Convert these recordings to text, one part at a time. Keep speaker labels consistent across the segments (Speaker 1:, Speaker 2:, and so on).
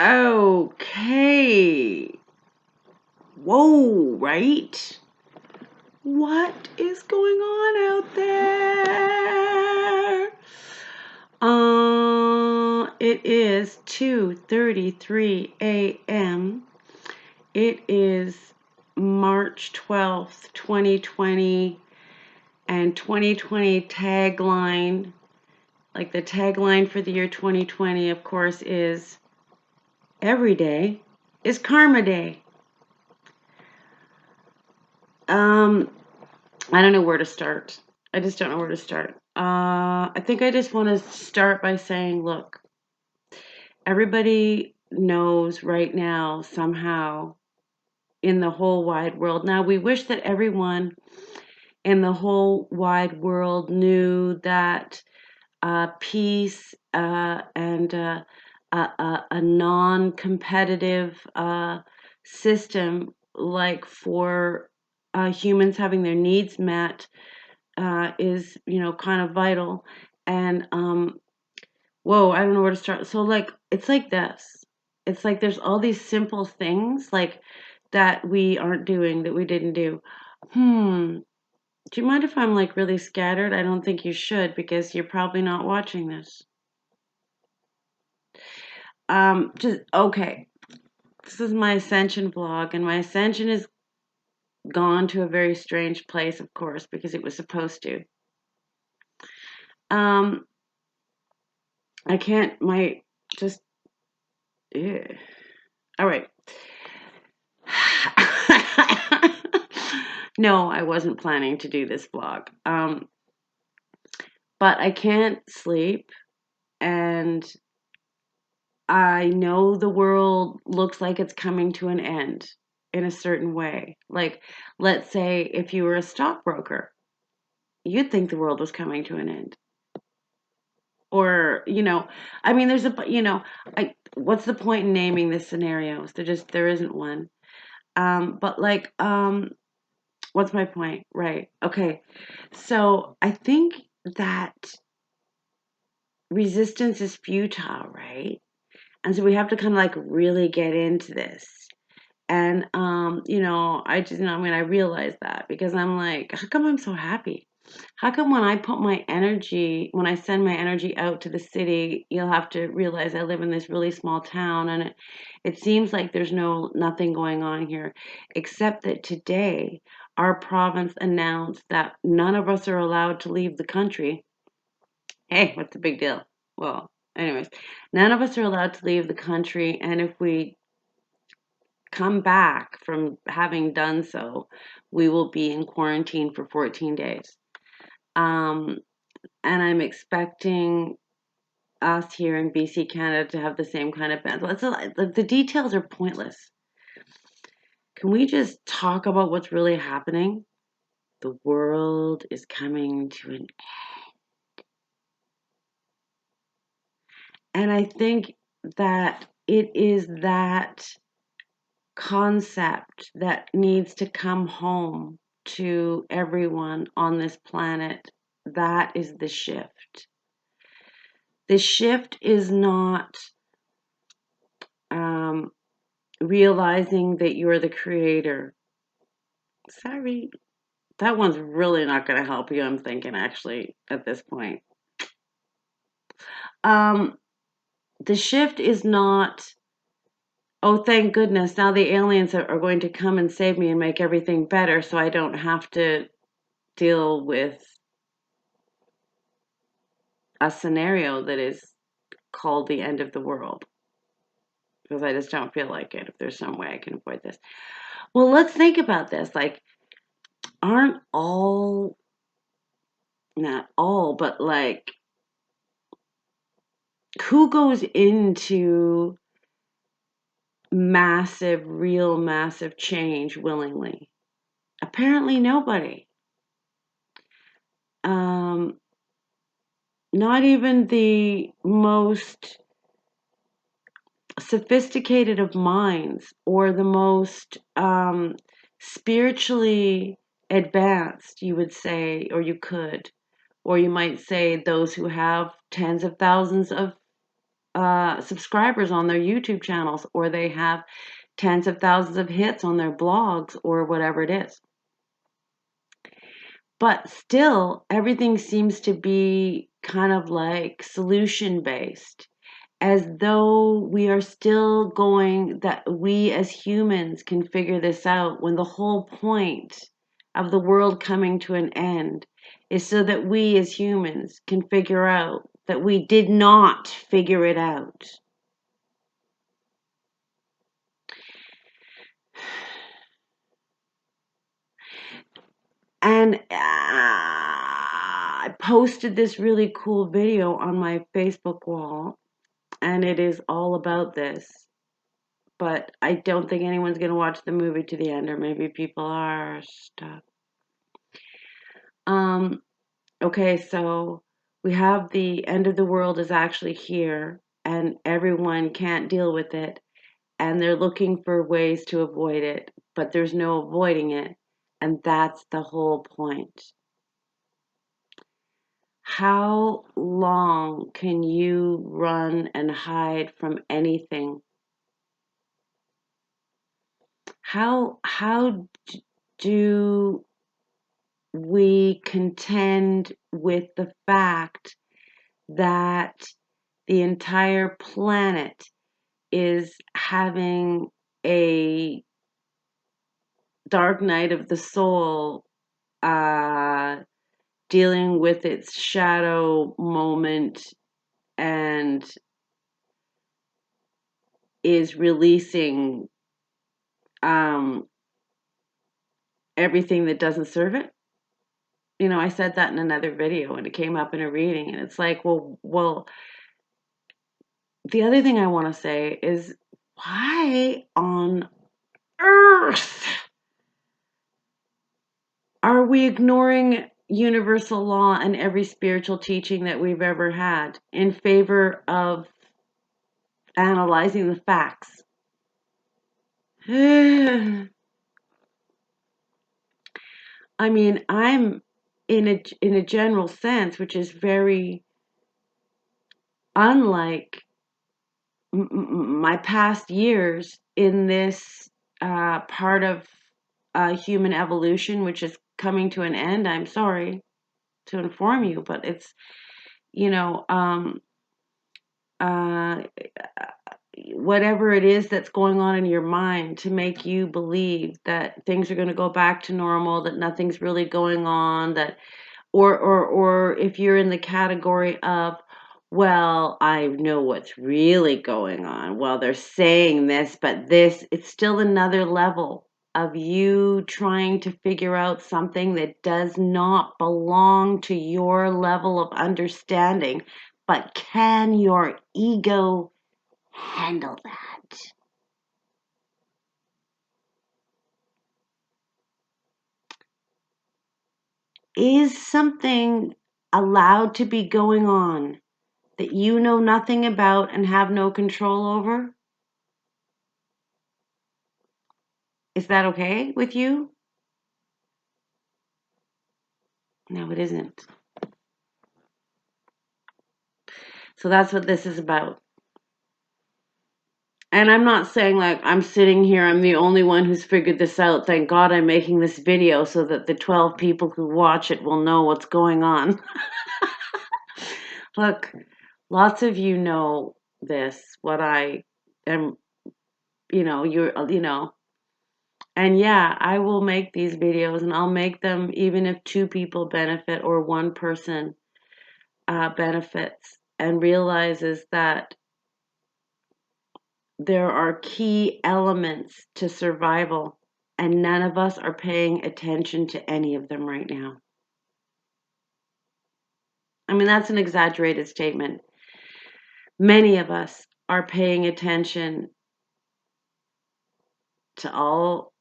Speaker 1: Okay. Whoa, right? What is going on out there? It is 2:33 a.m. It is March 12th, 2020, and 2020 tagline, like the tagline for the year 2020, of course, is every day is Karma Day. I don't know where to start. I just don't know where to start. I think I just want to start by saying, look, everybody knows right now somehow in the whole wide world. Now, we wish that everyone in the whole wide world knew that peace and a non-competitive system, like for humans having their needs met, is kind of vital. And whoa, I don't know where to start. So like it's like this. It's like there's all these simple things like that we aren't doing, that we didn't do. Do you mind if I'm like really scattered? I don't think you should, because you're probably not watching this. Just okay. This is my Ascension vlog, and my Ascension is gone to a very strange place, of course, because it was supposed to. I can't, just, yeah. All right. No, I wasn't planning to do this vlog. But I can't sleep, and I know the world looks like it's coming to an end in a certain way. Like, let's say if you were a stockbroker, you'd think the world was coming to an end. Or, I mean, what's the point in naming the scenarios? There isn't one. But like, what's my point? Right. Okay. So I think that resistance is futile, right? And so we have to kind of like really get into this. And, I realize that because I'm like, how come I'm so happy? How come when I send my energy out to the city, you'll have to realize I live in this really small town, and it seems like there's nothing going on here, except that today our province announced that none of us are allowed to leave the country. Hey, what's the big deal? Well, anyways, none of us are allowed to leave the country, and if we come back from having done so, we will be in quarantine for 14 days. And I'm expecting us here in BC, Canada, to have the same kind of ban. The details are pointless. Can we just talk about what's really happening? The world is coming to an end. And I think that it is that concept that needs to come home to everyone on this planet. That is the shift. The shift is not realizing that you're the creator. Sorry, that one's really not going to help you, I'm thinking, actually, at this point. The shift is not, oh, thank goodness, now the aliens are going to come and save me and make everything better so I don't have to deal with a scenario that is called the end of the world. Because I just don't feel like it, if there's some way I can avoid this. Well, let's think about this. Like, aren't all, not all, but like, who goes into real massive change willingly? Apparently nobody. Not even the most sophisticated of minds or the most spiritually advanced, you would say, or you might say those who have tens of thousands of subscribers on their YouTube channels, or they have tens of thousands of hits on their blogs, or whatever it is. But still, everything seems to be kind of like solution based, as though we are still going, that we as humans can figure this out, when the whole point of the world coming to an end is so that we as humans can figure out that we did not figure it out. And I posted this really cool video on my Facebook wall, and it is all about this. But I don't think anyone's going to watch the movie to the end, or maybe people are. Stuff. Okay, so we have the end of the world is actually here, and everyone can't deal with it, and they're looking for ways to avoid it, but there's no avoiding it, and that's the whole point. How long can you run and hide from anything? How do we contend with the fact that the entire planet is having a dark night of the soul, dealing with its shadow moment, and is releasing everything that doesn't serve it? You know, I said that in another video, and it came up in a reading, and it's like, well, the other thing I want to say is, why on earth are we ignoring universal law and every spiritual teaching that we've ever had in favor of analyzing the facts? I mean, I'm in a general sense, which is very unlike my past years in this part of human evolution, which is coming to an end. I'm sorry to inform you, but it's, you know, uh, whatever it is that's going on in your mind to make you believe that things are going to go back to normal, that nothing's really going on, that, or if you're in the category of, well, I know what's really going on. Well, they're saying this, but this, it's still another level of you trying to figure out something that does not belong to your level of understanding. But can your ego handle that? Is something allowed to be going on that you know nothing about and have no control over? Is that okay with you? No, it isn't. So that's what this is about. And I'm not saying like I'm sitting here, I'm the only one who's figured this out. Thank God I'm making this video so that the 12 people who watch it will know what's going on. Look, lots of you know this, what I am, and yeah, I will make these videos, and I'll make them even if 2 people benefit or 1 person benefits and realizes that there are key elements to survival, and none of us are paying attention to any of them right now. I mean, that's an exaggerated statement. Many of us are paying attention to all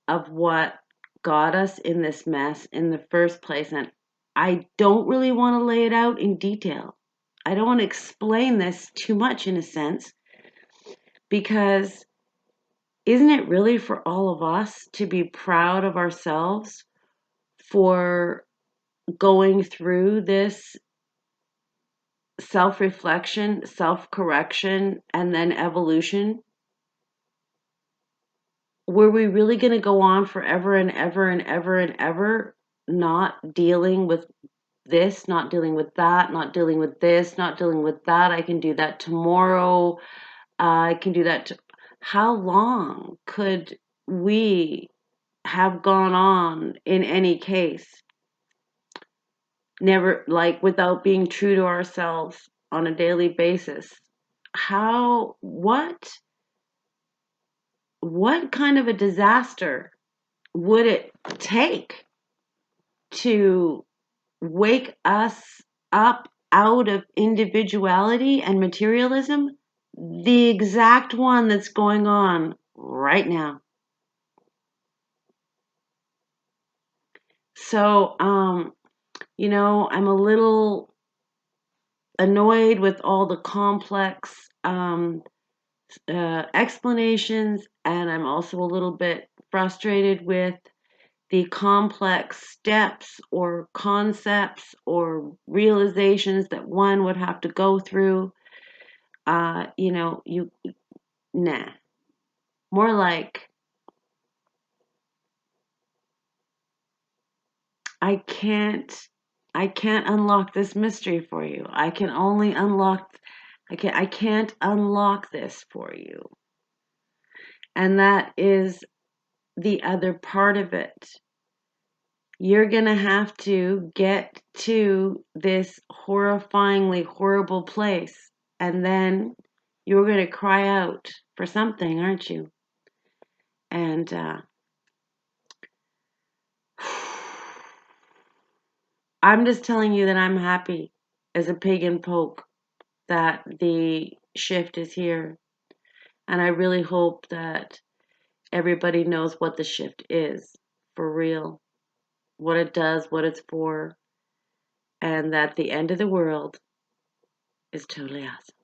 Speaker 1: of what got us in this mess in the first place. And I don't really want to lay it out in detail. I don't want to explain this too much, in a sense, because isn't it really for all of us to be proud of ourselves for going through this self-reflection, self-correction, and then evolution? Were we really going to go on forever and ever and ever and ever not dealing with this, not dealing with that, not dealing with this, not dealing with that? I can do that tomorrow. I can do that. How long could we have gone on in any case? Never, like, without being true to ourselves on a daily basis. How, what kind of a disaster would it take to wake us up out of individuality and materialism? The exact one that's going on right now. So, I'm a little annoyed with all the complex explanations, and I'm also a little bit frustrated with the complex steps or concepts or realizations that one would have to go through. You, nah, more like, I can't, I can't unlock this mystery for you. I can't unlock this for you. And that is the other part of it. You're going to have to get to this horrifyingly horrible place, and then you're going to cry out for something, aren't you? And I'm just telling you that I'm happy as a pig in poke that the shift is here. And I really hope that everybody knows what the shift is for real, what it does, what it's for, and that the end of the world is totally awesome.